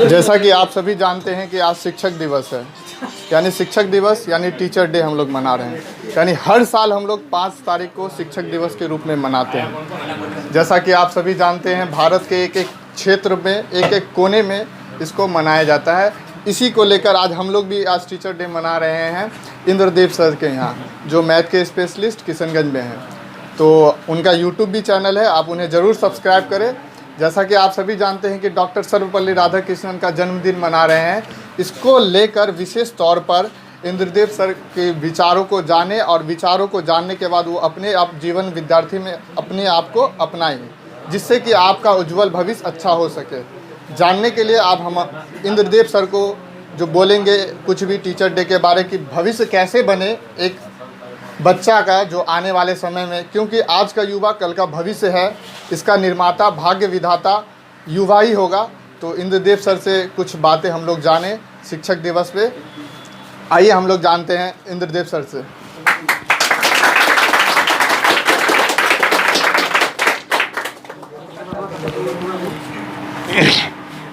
जैसा कि आप सभी जानते हैं कि आज शिक्षक दिवस है, यानी शिक्षक दिवस यानी टीचर डे हम लोग मना रहे हैं। यानी हर साल हम लोग 5 तारीख को शिक्षक दिवस के रूप में मनाते हैं। जैसा कि आप सभी जानते हैं, भारत के एक एक क्षेत्र में, एक एक कोने में इसको मनाया जाता है। इसी को लेकर आज हम लोग भी आज टीचर डे मना रहे हैं इंद्रदेव सर के यहाँ, जो मैथ के स्पेशलिस्ट किशनगंज में हैं। तो उनका यूट्यूब भी चैनल है, आप उन्हें ज़रूर सब्सक्राइब करें। जैसा कि आप सभी जानते हैं कि डॉक्टर सर्वपल्ली राधाकृष्णन का जन्मदिन मना रहे हैं, इसको लेकर विशेष तौर पर इंद्रदेव सर के विचारों को जाने और विचारों को जानने के बाद वो अपने आप जीवन विद्यार्थी में अपने आप को अपनाएं, जिससे कि आपका उज्जवल भविष्य अच्छा हो सके। जानने के लिए आप हम इंद्रदेव सर को जो बोलेंगे कुछ भी टीचर डे के बारे की, भविष्य कैसे बने एक बच्चा का जो आने वाले समय में, क्योंकि आज का युवा कल का भविष्य है, इसका निर्माता भाग्य विधाता युवा ही होगा। तो इंद्रदेव सर से कुछ बातें हम लोग जानें शिक्षक दिवस पे। आइए हम लोग जानते हैं इंद्रदेव सर से।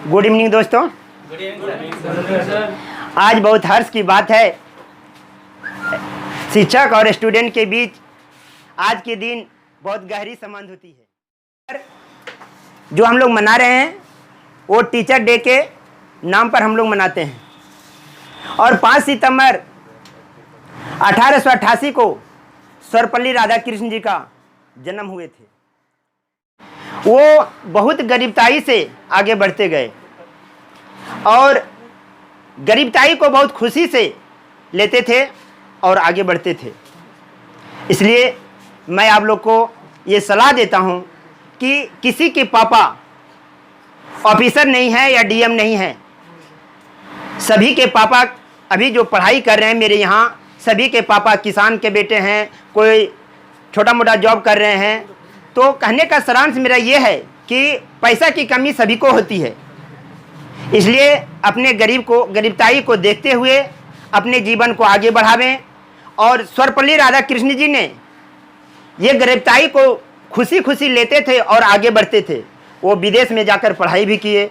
गुड इवनिंग दोस्तों। आज बहुत हर्ष की बात है, शिक्षक और स्टूडेंट के बीच आज के दिन बहुत गहरी संबंध होती है। जो हम लोग मना रहे हैं वो टीचर डे के नाम पर हम लोग मनाते हैं। और 5 सितंबर 1888 को सर्वपल्ली राधाकृष्ण जी का जन्म हुए थे। वो बहुत गरीबताई से आगे बढ़ते गए और गरीबताई को बहुत खुशी से लेते थे और आगे बढ़ते थे। इसलिए मैं आप लोग को ये सलाह देता हूँ कि किसी के पापा ऑफिसर नहीं है या डीएम नहीं है, सभी के पापा अभी जो पढ़ाई कर रहे हैं मेरे यहाँ, सभी के पापा किसान के बेटे हैं, कोई छोटा मोटा जॉब कर रहे हैं। तो कहने का सारांश मेरा ये है कि पैसा की कमी सभी को होती है, इसलिए अपने गरीबताई को देखते हुए अपने जीवन को आगे बढ़ावें। और सर्वपल्ली राधाकृष्ण जी ने ये गरीबताई को खुशी खुशी लेते थे और आगे बढ़ते थे। वो विदेश में जाकर पढ़ाई भी किए,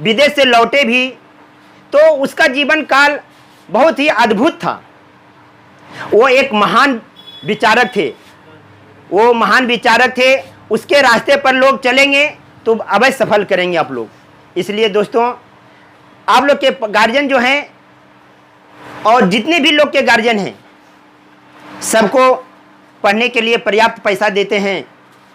विदेश से लौटे भी, तो उसका जीवन काल बहुत ही अद्भुत था। वो एक महान विचारक थे, वो महान विचारक थे। उसके रास्ते पर लोग चलेंगे तो अवश्य सफल करेंगे आप लोग। इसलिए दोस्तों, आप लोग के गार्जियन जो हैं और जितने भी लोग के गार्जियन हैं, सबको पढ़ने के लिए पर्याप्त पैसा देते हैं।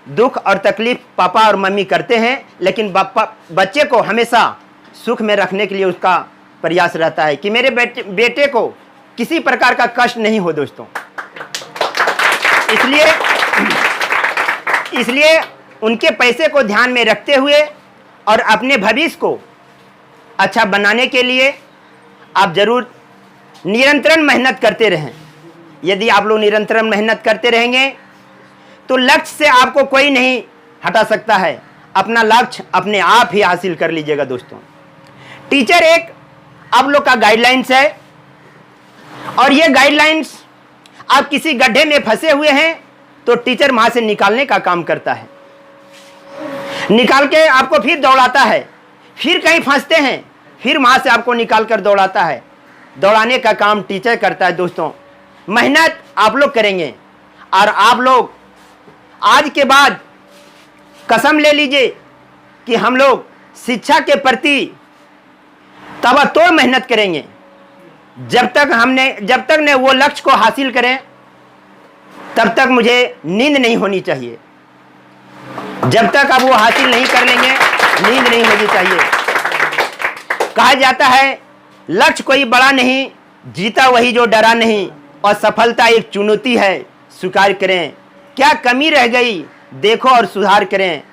दुख और तकलीफ पापा और मम्मी करते हैं, लेकिन बच्चे को हमेशा सुख में रखने के लिए उसका प्रयास रहता है कि मेरे बेटे को किसी प्रकार का कष्ट नहीं हो दोस्तों। इसलिए उनके पैसे को ध्यान में रखते हुए और अपने भविष्य को अच्छा बनाने के लिए आप जरूर निरंतर मेहनत करते रहें। यदि आप लोग निरंतर मेहनत करते रहेंगे तो लक्ष्य से आपको कोई नहीं हटा सकता है। अपना लक्ष्य अपने आप ही हासिल कर लीजिएगा दोस्तों। टीचर एक आप लोग का गाइडलाइंस है, और ये गाइडलाइंस आप किसी गड्ढे में फंसे हुए हैं तो टीचर वहां से निकालने का काम करता है, निकाल के आपको फिर दौड़ाता है। फिर कहीं फंसते हैं, फिर वहां से आपको निकाल कर दौड़ाता है। दौड़ाने का काम टीचर करता है दोस्तों। मेहनत आप लोग करेंगे और आप लोग आज के बाद कसम ले लीजिए कि हम लोग शिक्षा के प्रति ताबड़तोड़ मेहनत करेंगे। जब तक ने वो लक्ष्य को हासिल करें तब तक मुझे नींद नहीं होनी चाहिए। जब तक आप वो हासिल नहीं कर लेंगे, नींद नहीं होनी चाहिए। कहा जाता है लक्ष्य कोई बड़ा नहीं, जीता वही जो डरा नहीं, और सफलता एक चुनौती है स्वीकार करें। क्या कमी रह गई देखो और सुधार करें।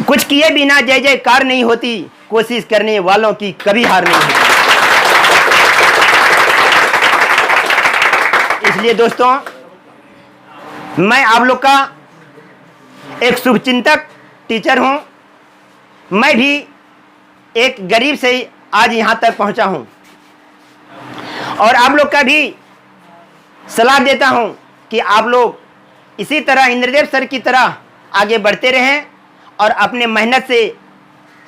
कुछ किए बिना जय जयकार नहीं होती, कोशिश करने वालों की कभी हार नहीं होती। इसलिए दोस्तों, मैं आप लोग का एक शुभचिंतक टीचर हूं। मैं भी एक गरीब से आज यहां तक पहुंचा हूं और आप लोग का भी सलाह देता हूं कि आप लोग इसी तरह इंद्रदेव सर की तरह आगे बढ़ते रहें और अपने मेहनत से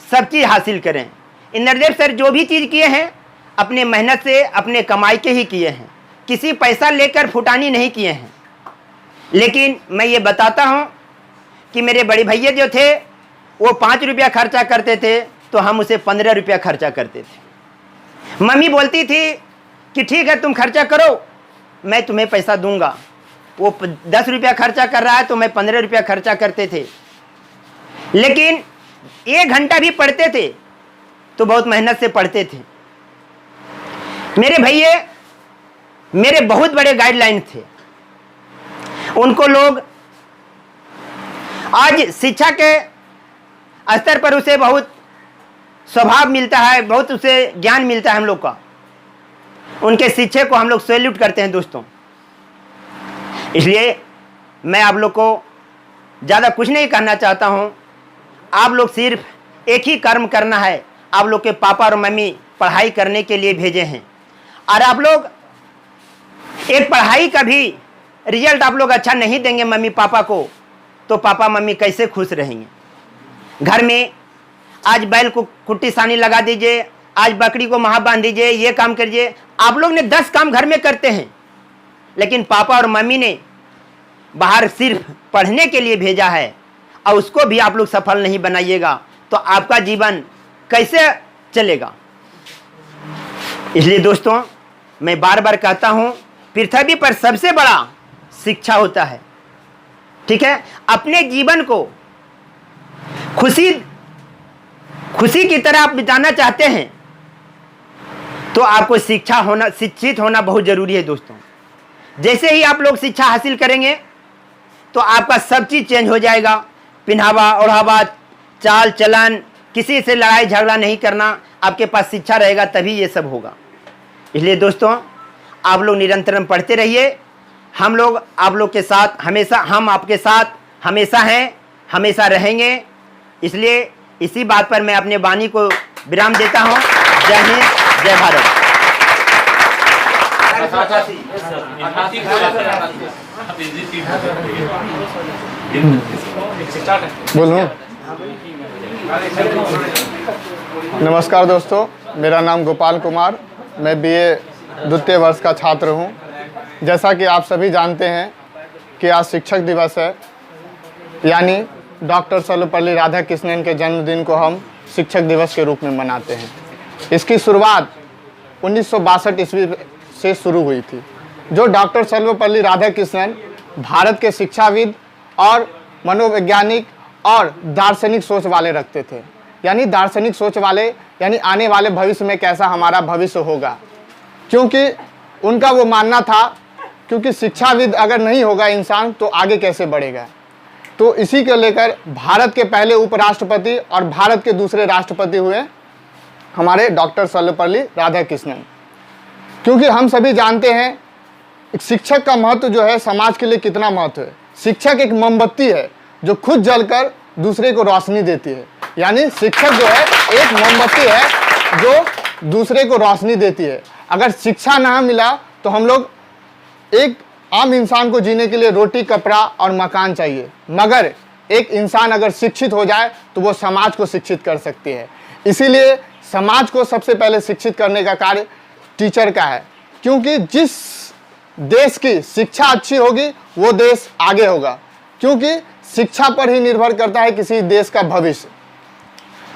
सब चीज़ हासिल करें। इंद्रदेव सर जो भी चीज़ किए हैं अपने मेहनत से, अपने कमाई के ही किए हैं, किसी पैसा लेकर फुटानी नहीं किए हैं। लेकिन मैं ये बताता हूँ कि मेरे बड़े भैया जो थे वो 5 रुपया खर्चा करते थे तो हम उसे 15 रुपया खर्चा करते थे। मम्मी बोलती थी कि ठीक है तुम खर्चा करो, मैं तुम्हें पैसा दूंगा। वो 10 रुपया खर्चा कर रहा है तो मैं 15 रुपया खर्चा करते थे। लेकिन 1 घंटा भी पढ़ते थे तो बहुत मेहनत से पढ़ते थे। मेरे भैया मेरे बहुत बड़े गाइडलाइन थे। उनको लोग आज शिक्षा के स्तर पर उसे बहुत स्वभाव मिलता है, बहुत उसे ज्ञान मिलता है हम लोग का। उनके शिक्षा को हम लोग सैल्यूट करते हैं दोस्तों। इसलिए मैं आप लोग को ज़्यादा कुछ नहीं कहना चाहता हूँ। आप लोग सिर्फ एक ही कर्म करना है। आप लोग के पापा और मम्मी पढ़ाई करने के लिए भेजे हैं और आप लोग एक पढ़ाई का भी रिजल्ट आप लोग अच्छा नहीं देंगे मम्मी पापा को तो पापा मम्मी कैसे खुश रहेंगे। घर में आज बैल को कुट्टी सानी लगा दीजिए, आज बकरी को महा बांध दीजिए, ये काम करिए। आप लोग ने 10 काम घर में करते हैं, लेकिन पापा और मम्मी ने बाहर सिर्फ पढ़ने के लिए भेजा है और उसको भी आप लोग सफल नहीं बनाइएगा तो आपका जीवन कैसे चलेगा। इसलिए दोस्तों मैं बार बार कहता हूं, पृथ्वी पर सबसे बड़ा शिक्षा होता है। ठीक है, अपने जीवन को खुशी की तरह आप बिताना चाहते हैं तो आपको शिक्षित होना बहुत जरूरी है दोस्तों। जैसे ही आप लोग शिक्षा हासिल करेंगे तो आपका सब चीज़ चेंज हो जाएगा। पहनावा ओढ़ावा, चाल चलन, किसी से लड़ाई झगड़ा नहीं करना। आपके पास शिक्षा रहेगा तभी ये सब होगा। इसलिए दोस्तों आप लोग निरंतर पढ़ते रहिए। हम लोग आप लोग के साथ हमेशा, हम आपके साथ हमेशा हैं, हमेशा रहेंगे। इसलिए इसी बात पर मैं अपने वाणी को विराम देता हूँ। जय हिंद, जय भारत। बोलूं? नमस्कार दोस्तों, मेरा नाम गोपाल कुमार, मैं बीए द्वितीय वर्ष का छात्र हूं। जैसा कि आप सभी जानते हैं कि आज शिक्षक दिवस है, यानी डॉक्टर सर्वपल्ली राधाकृष्णन के जन्मदिन को हम शिक्षक दिवस के रूप में मनाते हैं। इसकी शुरुआत 1962 ईस्वी से शुरू हुई थी। जो डॉक्टर सर्वपल्ली राधाकृष्णन भारत के शिक्षाविद और मनोवैज्ञानिक और दार्शनिक सोच वाले रखते थे। यानी दार्शनिक सोच वाले, यानी आने वाले भविष्य में कैसा हमारा भविष्य होगा, क्योंकि उनका वो मानना था क्योंकि शिक्षाविद अगर नहीं होगा इंसान तो आगे कैसे बढ़ेगा। तो इसी को लेकर भारत के पहले उपराष्ट्रपति और भारत के दूसरे राष्ट्रपति हुए हमारे डॉक्टर सर्वपल्ली राधाकृष्णन। क्योंकि हम सभी जानते हैं शिक्षक का महत्व जो है समाज के लिए कितना महत्व है। शिक्षक एक मोमबत्ती है जो खुद जलकर दूसरे को रोशनी देती है। यानी शिक्षक जो है एक मोमबत्ती है जो दूसरे को रोशनी देती है। अगर शिक्षा ना मिला तो हम लोग, एक आम इंसान को जीने के लिए रोटी, कपड़ा और मकान चाहिए, मगर एक इंसान अगर शिक्षित हो जाए तो वो समाज को शिक्षित कर सकती है। इसीलिए समाज को सबसे पहले शिक्षित करने का कार्य टीचर का है, क्योंकि जिस देश की शिक्षा अच्छी होगी वो देश आगे होगा, क्योंकि शिक्षा पर ही निर्भर करता है किसी देश का भविष्य।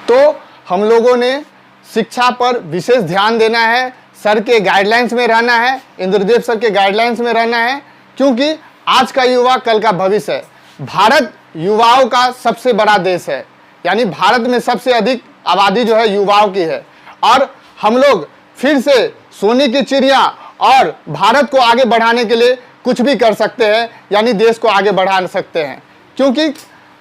तो हम लोगों ने शिक्षा पर विशेष ध्यान देना है, सर के गाइडलाइंस में रहना है, इंद्रदेव सर के गाइडलाइंस में रहना है, क्योंकि आज का युवा कल का भविष्य है। भारत युवाओं का सबसे बड़ा देश है, यानी भारत में सबसे अधिक आबादी जो है युवाओं की है। और हम लोग फिर से सोने की चिड़िया और भारत को आगे बढ़ाने के लिए कुछ भी कर सकते हैं, यानी देश को आगे बढ़ा सकते हैं। क्योंकि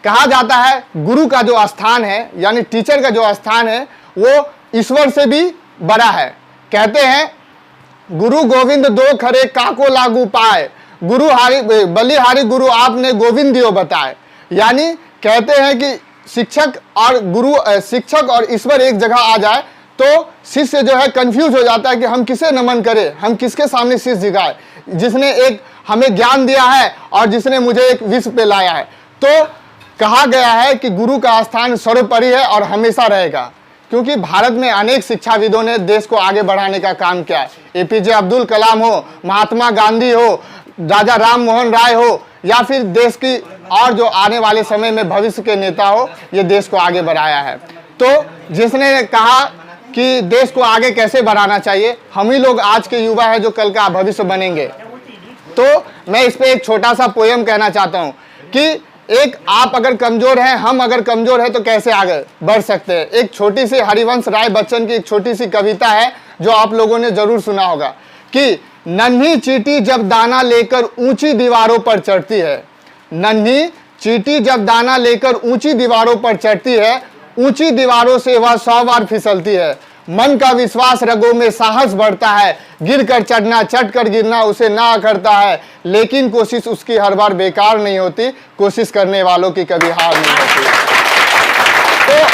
कहा जाता है गुरु का जो स्थान है, यानी टीचर का जो स्थान है, वो ईश्वर से भी बड़ा है। कहते हैं गुरु गोविंद दो खरे काको लागू पाए, गुरु हारी बलिहारी गुरु आपने गोविंद दियो बताए। यानी कहते हैं कि शिक्षक और ईश्वर एक जगह आ जाए तो शिष्य जो है कंफ्यूज हो जाता है कि हम किसे नमन करें, हम किसके सामने शीश झुकाएं, जिसने एक हमें ज्ञान दिया है और जिसने मुझे एक विश्व पे लाया है। तो कहा गया है कि गुरु का स्थान सर्वोपरि है और हमेशा रहेगा, क्योंकि भारत में अनेक शिक्षाविदों ने देश को आगे बढ़ाने का काम किया है। एपीजे अब्दुल कलाम हो, महात्मा गांधी हो, राजा राम मोहन राय हो, या फिर देश की और जो आने वाले समय में भविष्य के नेता हो, ये देश को आगे बढ़ाया है। तो जिसने कहा कि देश को आगे कैसे बढ़ाना चाहिए, हम ही लोग आज के युवा है जो कल का भविष्य बनेंगे। तो मैं इस पे एक छोटा सा पोयम कहना चाहता हूँ कि एक आप अगर कमजोर हैं, हम अगर कमजोर हैं तो कैसे आगे बढ़ सकते हैं। एक छोटी सी हरिवंश राय बच्चन की एक छोटी सी कविता है जो आप लोगों ने जरूर सुना होगा कि नन्ही चींटी जब दाना लेकर ऊंची दीवारों पर चढ़ती है, नन्ही चींटी जब दाना लेकर ऊंची दीवारों पर चढ़ती है, ऊंची दीवारों से वह 100 बार फिसलती है। मन का विश्वास रगों में साहस बढ़ता है, गिर कर चढ़ना चढ़ कर गिरना उसे ना करता है, लेकिन कोशिश उसकी हर बार बेकार नहीं होती, कोशिश करने वालों की कभी हार नहीं होती। तो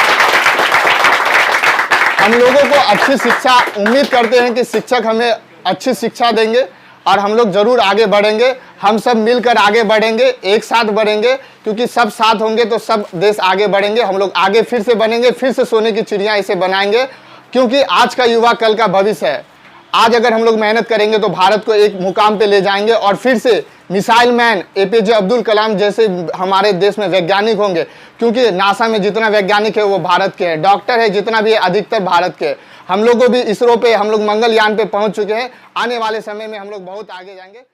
हम लोगों को अच्छी शिक्षा, उम्मीद करते हैं कि शिक्षक हमें अच्छी शिक्षा देंगे और हम लोग जरूर आगे बढ़ेंगे। हम सब मिलकर आगे बढ़ेंगे, एक साथ बढ़ेंगे, क्योंकि सब साथ होंगे तो सब देश आगे बढ़ेंगे। हम लोग आगे फिर से बनेंगे, फिर से सोने की चिड़िया इसे बनाएंगे, क्योंकि आज का युवा कल का भविष्य है। आज अगर हम लोग मेहनत करेंगे तो भारत को एक मुकाम पे ले जाएंगे और फिर से missile man APJ Abdul Kalam जैसे हमारे देश में वैज्ञानिक होंगे, क्योंकि नासा में जितना वैज्ञानिक है वो भारत के हैं, डॉक्टर है जितना भी है अधिकतर भारत के। हम लोग को भी इसरो पे, हम लोग मंगलयान पे पहुंच चुके हैं। आने वाले समय में हम लोग बहुत आगे जाएंगे।